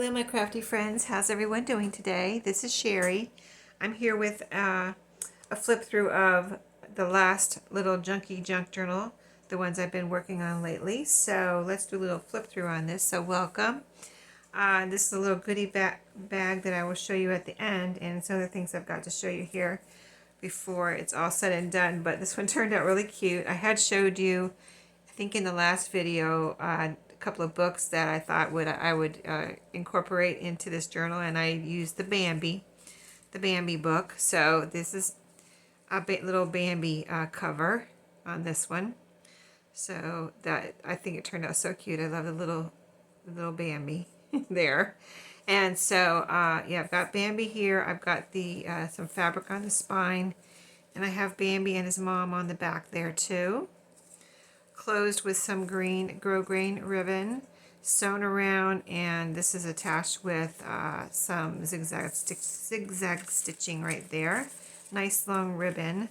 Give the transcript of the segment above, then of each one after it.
Hello my crafty friends, how's everyone doing today? This is Sheree. I'm here with a flip through of the last little Junky junk journal, the ones I've been working on lately. So let's do a little flip through on this. So welcome. This is a little goodie bag that I will show you at the end, and some of the things I've got to show you here before it's all said and done. But this one turned out really cute. I had showed you, I think in the last video, a couple of books that I thought I would incorporate into this journal, and I used the Bambi book. So this is a little Bambi cover on this one. So that, I think it turned out so cute. I love the little Bambi there. And so yeah, I've got Bambi here. I've got the some fabric on the spine, and I have Bambi and his mom on the back there too. Closed with some green grosgrain ribbon sewn around, and this is attached with some zigzag stitching right there. Nice long ribbon.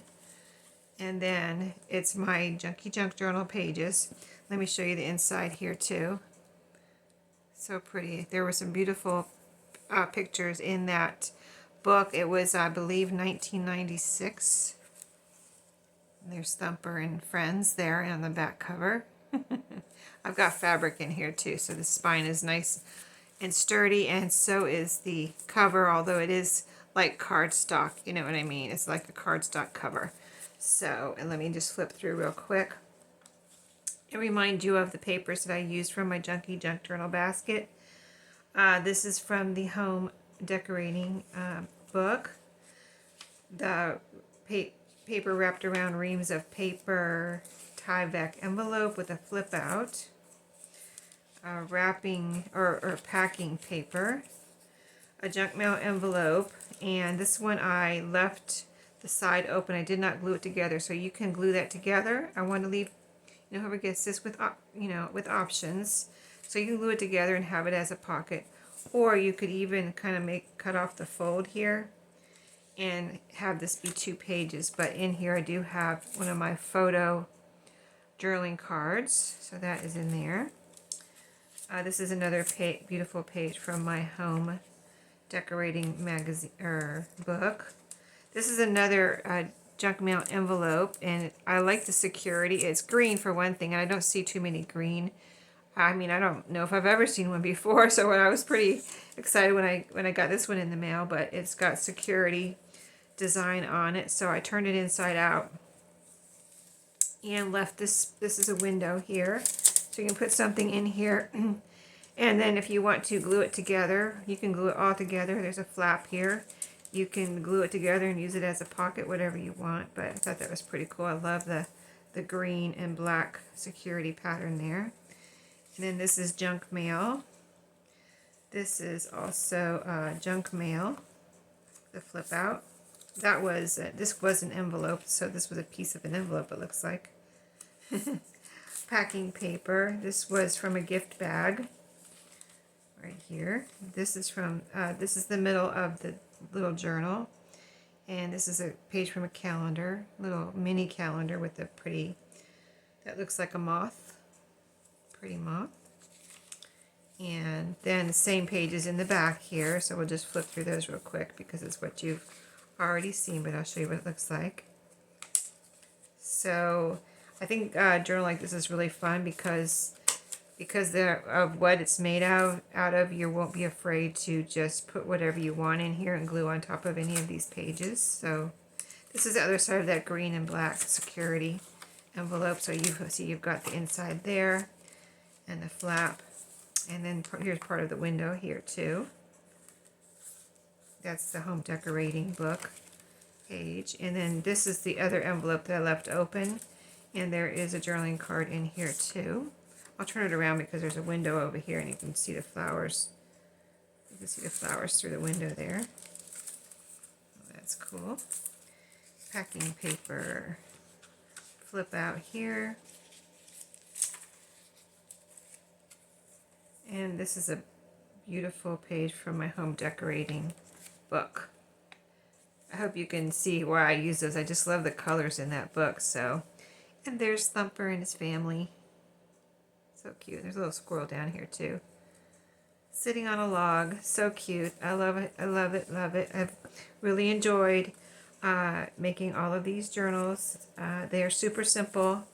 And then it's my Junky Junk Journal pages. Let me show you the inside here too. So pretty. There were some beautiful pictures in that book. It was, I believe, 1996. There's Thumper and Friends there on the back cover. I've got fabric in here too, so the spine is nice and sturdy, and so is the cover, although it is like cardstock, you know what I mean? It's like a cardstock cover. So, and let me just flip through real quick and remind you of the papers that I used from my Junky Junk Journal basket. This is from the home decorating book. The paper wrapped around reams of paper, Tyvek envelope with a flip out, wrapping or packing paper, a junk mail envelope, and this one I left the side open. I did not glue it together, so you can glue that together. I want to leave, you know, whoever gets this with, you know, with options, so you can glue it together and have it as a pocket, or you could even kind of cut off the fold here and have this be 2 pages. But in here I do have one of my photo journaling cards, so that is in there. This is another beautiful page from my home decorating magazine book. This is another junk mail envelope, and I like the security. It's green for one thing, and I don't see too many green. I mean, I don't know if I've ever seen one before, so I was pretty excited when I got this one in the mail. But it's got security design on it, so I turned it inside out and left this is a window here, so you can put something in here. And then if you want to glue it together, you can glue it all together. There's a flap here. You can glue it together and use it as a pocket, whatever you want. But I thought that was pretty cool. I love the green and black security pattern there. And then this is junk mail. This is also junk mail, the flip out. That was, this was an envelope, so this was a piece of an envelope, it looks like. Packing paper. This was from a gift bag right here. This is from, this is the middle of the little journal. And this is a page from a calendar, little mini calendar with a pretty, that looks like a moth. Pretty moth. And then the same pages in the back here, so we'll just flip through those real quick because it's what you've already seen, but I'll show you what it looks like. So I think a journal like this is really fun because of what it's made out of. You won't be afraid to just put whatever you want in here and glue on top of any of these pages. So this is the other side of that green and black security envelope. So you see you've got the inside there and the flap, and then here's part of the window here too. That's the home decorating book page. And then this is the other envelope that I left open. And there is a journaling card in here too. I'll turn it around because there's a window over here and you can see the flowers. You can see the flowers through the window there. Oh, that's cool. Packing paper. Flip out here. And this is a beautiful page from my home decorating book. I hope you can see why I use those. I just love the colors in that book. So, and there's Thumper and his family. So cute. There's a little squirrel down here too. sitting on a log. So cute. I love it. I love it. Love it. I've really enjoyed making all of these journals. They are super simple,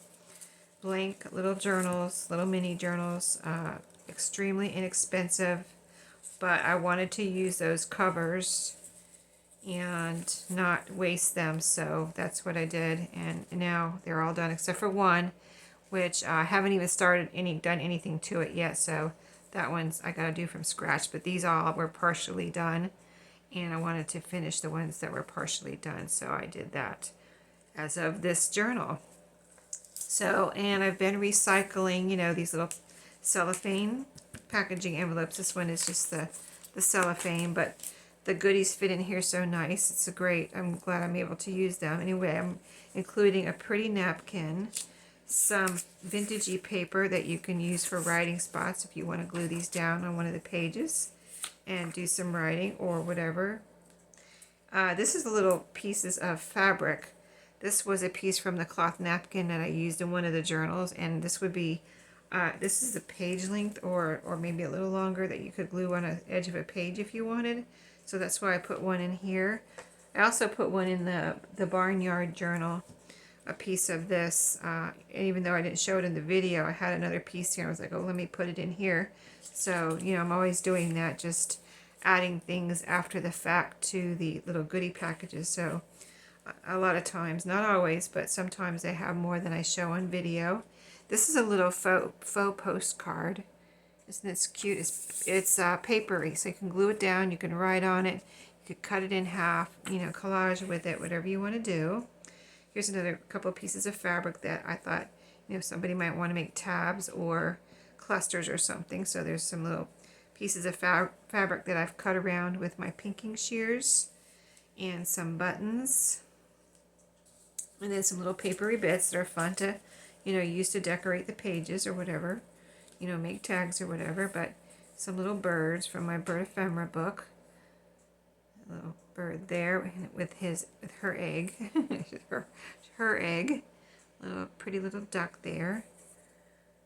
blank little journals, little mini journals, extremely inexpensive, but I wanted to use those covers and not waste them, so that's what I did. And now they're all done except for one, which I haven't even done anything to it yet, so that one's I gotta do from scratch. But these all were partially done, and I wanted to finish the ones that were partially done, so I did that as of this journal. So, and I've been recycling, you know, these little cellophane packaging envelopes. This one is just the cellophane, but the goodies fit in here so nice. It's a great, I'm glad I'm able to use them. Anyway, I'm including a pretty napkin, some vintagey paper that you can use for writing spots if you want to glue these down on one of the pages and do some writing or whatever. This is the little pieces of fabric. This was a piece from the cloth napkin that I used in one of the journals, and this would be, this is a page length or maybe a little longer that you could glue on the edge of a page if you wanted. So that's why I put one in here. I also put one in the Barnyard journal, a piece of this, and even though I didn't show it in the video, I had another piece here. I was like, oh, let me put it in here. So, you know, I'm always doing that, just adding things after the fact to the little goodie packages. So a lot of times, not always, but sometimes they have more than I show on video. This is a little faux postcard. Isn't it cute? It's papery, so you can glue it down, you can write on it, you could cut it in half, you know, collage with it, whatever you want to do. Here's another couple of pieces of fabric that I thought, you know, somebody might want to make tabs or clusters or something. So there's some little pieces of fabric that I've cut around with my pinking shears, and some buttons, and then some little papery bits that are fun to, you know, use to decorate the pages or whatever, you know, make tags or whatever. But some little birds from my bird ephemera book. A little bird there with her egg, her egg. Little pretty little duck there,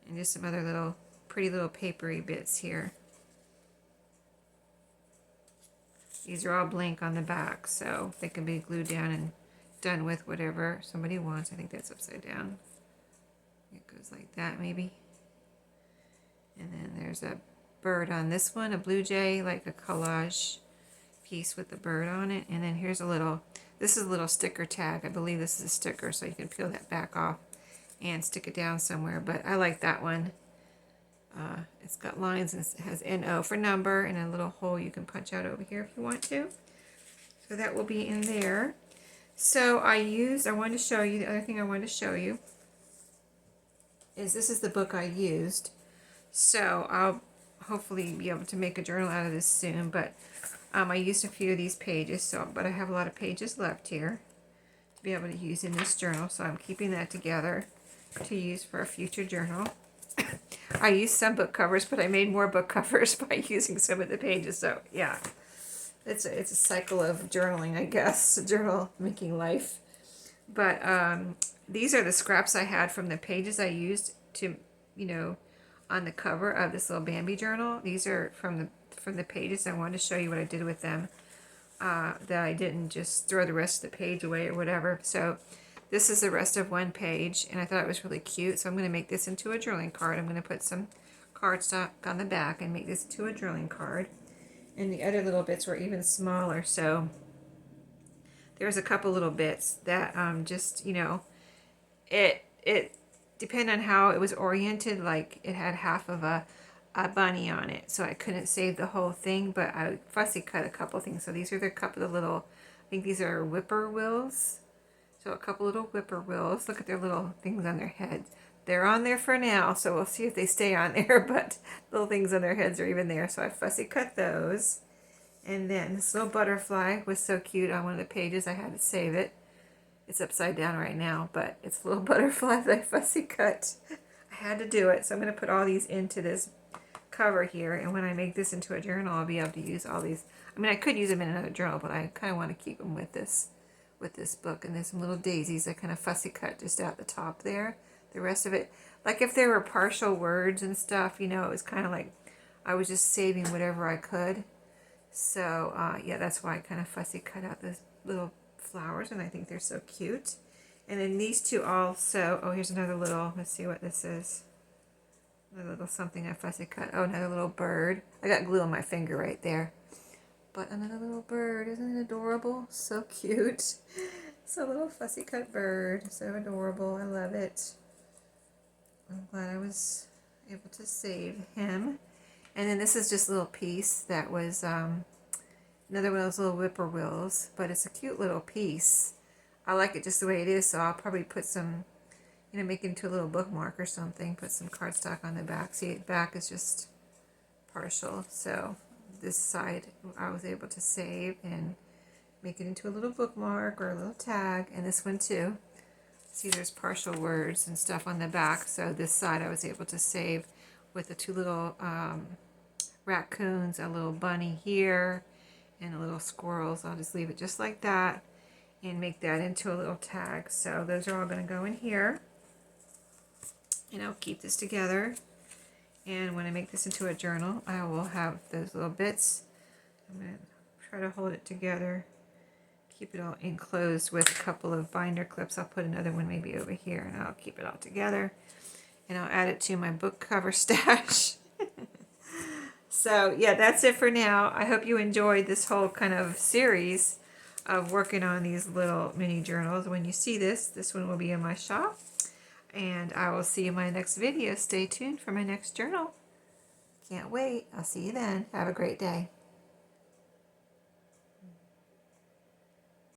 and just some other little pretty little papery bits here. These are all blank on the back, so they can be glued down and done with whatever somebody wants. I think that's upside down. It goes like that maybe. And then there's a bird on this one, a blue jay, like a collage piece with the bird on it. And then here's a little, this is a little sticker tag. I believe this is a sticker, so you can peel that back off and stick it down somewhere. But I like that one. It's got lines and it has NO for number and a little hole you can punch out over here if you want to. So that will be in there. So I wanted to show you, the other thing I wanted to show you is this is the book I used. So I'll hopefully be able to make a journal out of this soon, but I used a few of these pages, but I have a lot of pages left here to be able to use in this journal, so I'm keeping that together to use for a future journal. I used some book covers, but I made more book covers by using some of the pages, so yeah. It's a cycle of journaling, I guess, journal making life. But these are the scraps I had from the pages I used to, you know, on the cover of this little Bambi journal. These are from the pages. I wanted to show you what I did with them, that I didn't just throw the rest of the page away or whatever. So this is the rest of one page, and I thought it was really cute, so I'm going to make this into a journaling card. I'm going to put some cardstock on the back and make this into a journaling card. And the other little bits were even smaller, so there's a couple little bits that just, you know, it depended on how it was oriented. Like it had half of a bunny on it, so I couldn't save the whole thing, but I fussy cut a couple things. So these are the couple of little, I think these are whippoorwills. So a couple little whippoorwills. Look at their little things on their heads. They're on there for now, so we'll see if they stay on there, but little things on their heads are even there, so I fussy cut those. And then this little butterfly was so cute on one of the pages. I had to save it. It's upside down right now, but it's a little butterfly that I fussy cut. I had to do it, so I'm going to put all these into this cover here, and when I make this into a journal, I'll be able to use all these. I mean, I could use them in another journal, but I kind of want to keep them with this book. And there's some little daisies I kind of fussy cut just out the top there. The rest of it, like if there were partial words and stuff, you know, it was kind of like I was just saving whatever I could. So yeah, that's why I kind of fussy cut out those little flowers, and I think they're so cute. And then these two also, oh, here's another little, let's see what this is. Another little something I fussy cut. Oh, another little bird. I got glue on my finger right there. But another little bird, isn't it adorable? So cute. It's a little fussy cut bird, so adorable, I love it. I'm glad I was able to save him. And then this is just a little piece that was another one of those little whippoorwills, but it's a cute little piece. I like it just the way it is, so I'll probably put some, make it into a little bookmark or something, put some cardstock on the back. See, the back is just partial, so this side I was able to save and make it into a little bookmark or a little tag, and this one too. See, there's partial words and stuff on the back, so this side I was able to save with the two little raccoons, a little bunny here, and a little squirrels. I'll just leave it just like that and make that into a little tag. So those are all going to go in here, and I'll keep this together. And when I make this into a journal, I will have those little bits. I'm going to try to hold it together, keep it all enclosed with a couple of binder clips. I'll put another one maybe over here, and I'll keep it all together. And I'll add it to my book cover stash. So yeah, that's it for now. I hope you enjoyed this whole kind of series of working on these little mini journals. When you see this one will be in my shop. And I will see you in my next video. Stay tuned for my next journal. Can't wait. I'll see you then. Have a great day.